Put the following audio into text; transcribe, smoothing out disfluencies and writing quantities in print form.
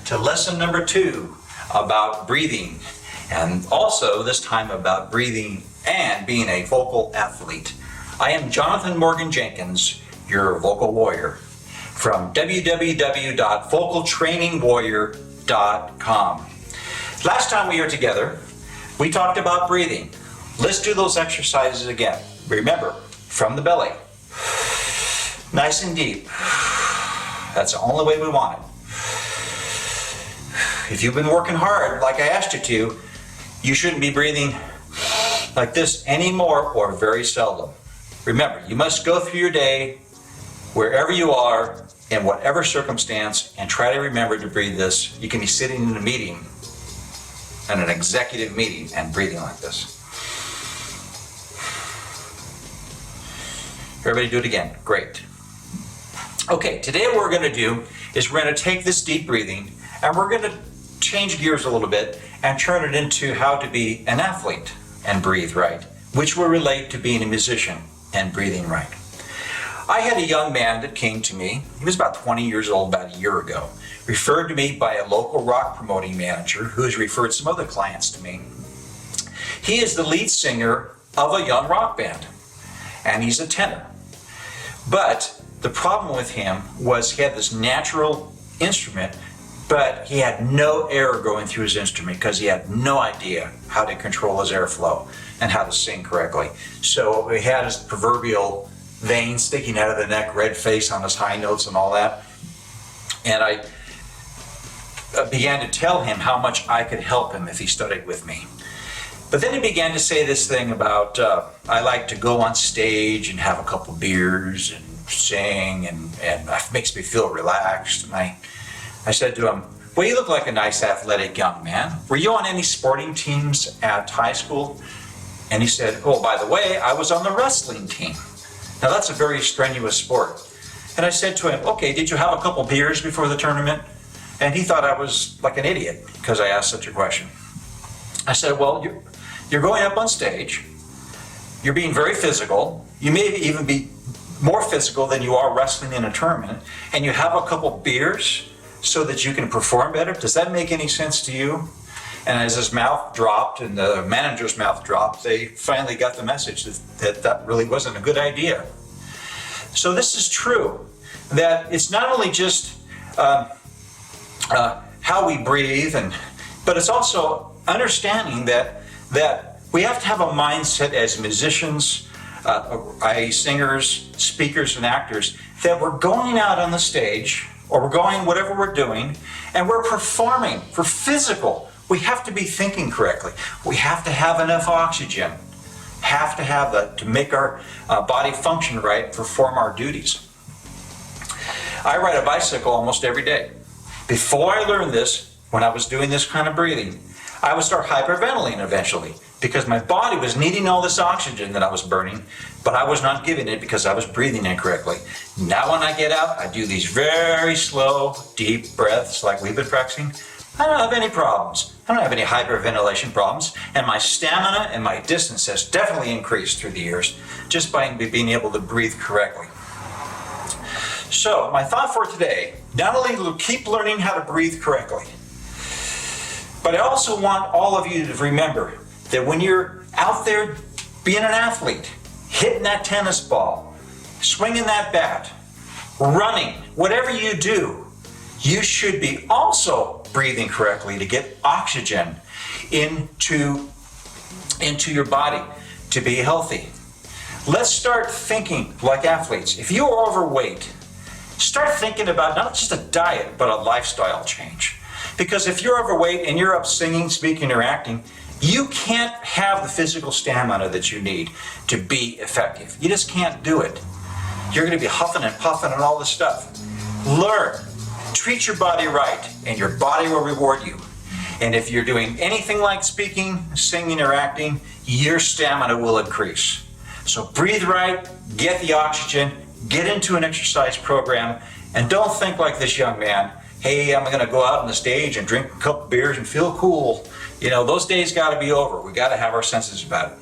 to lesson number 2 about breathing, and also this time about breathing and being a vocal athlete. I am Jonathan Morgan Jenkins, your vocal warrior, from www.vocaltrainingwarrior.com. Last time we were together, we talked about breathing. Let's do those exercises again. Remember, from the belly, nice and deep. That's the only way we want it. If you've been working hard, like I asked you to, you shouldn't be breathing like this anymore, or very seldom. Remember, you must go through your day, wherever you are, in whatever circumstance, and try to remember to breathe this. You can be sitting in a meeting, in an executive meeting, and breathing like this. Everybody do it again. Great. Okay, today what we're going to do is we're going to take this deep breathing and we're going to change gears a little bit and turn it into how to be an athlete and breathe right, which will relate to being a musician and breathing right. I had a young man that came to me. He was about 20 years old about a year ago, referred to me by a local rock promoting manager who has referred some other clients to me. He is the lead singer of a young rock band, and he's a tenor. But the problem with him was he had this natural instrument, but he had no air going through his instrument because he had no idea how to control his airflow and how to sing correctly. So he had his proverbial vein sticking out of the neck, red face on his high notes and all that. And I began to tell him how much I could help him if he studied with me. But then he began to say this thing about, I like to go on stage and have a couple beers and sing, and it makes me feel relaxed. And I said to him, well, you look like a nice athletic young man. Were you on any sporting teams at high school? And he said, oh, by the way, I was on the wrestling team. Now that's a very strenuous sport. And I said to him, okay, did you have a couple beers before the tournament? And he thought I was like an idiot because I asked such a question. I said, well, you're going up on stage, you're being very physical, you may even be more physical than you are wrestling in a tournament, and you have a couple beers so that you can perform better. Does that make any sense to you? And as his mouth dropped and the manager's mouth dropped, they finally got the message that really wasn't a good idea. So this is true, that it's not only just how we breathe, but it's also understanding that we have to have a mindset as musicians, singers, speakers, and actors, that we're going out on the stage, or we're going whatever we're doing, and we're performing for physical. We have to be thinking correctly. We have to have enough oxygen, have to have that to make our body function right, perform our duties. I ride a bicycle almost every day. Before I learned this, when I was doing this kind of breathing, I would start hyperventilating eventually because my body was needing all this oxygen that I was burning, but I was not giving it because I was breathing incorrectly. Now when I get out, I do these very slow, deep breaths like we've been practicing. I don't have any problems. I don't have any hyperventilation problems, and my stamina and my distance has definitely increased through the years just by being able to breathe correctly. So my thought for today, not only to keep learning how to breathe correctly, but I also want all of you to remember that when you're out there being an athlete, hitting that tennis ball, swinging that bat, running, whatever you do, you should be also breathing correctly to get oxygen into your body to be healthy. Let's start thinking like athletes. If you are overweight, start thinking about not just a diet, but a lifestyle change. Because if you're overweight and you're up singing, speaking, or acting, you can't have the physical stamina that you need to be effective. You just can't do it. You're going to be huffing and puffing and all this stuff. Learn. Treat your body right, and your body will reward you. And if you're doing anything like speaking, singing, or acting, your stamina will increase. So breathe right, get the oxygen, get into an exercise program, and don't think like this young man, hey, I'm going to go out on the stage and drink a couple beers and feel cool. You know, those days got to be over. We got to have our senses about it.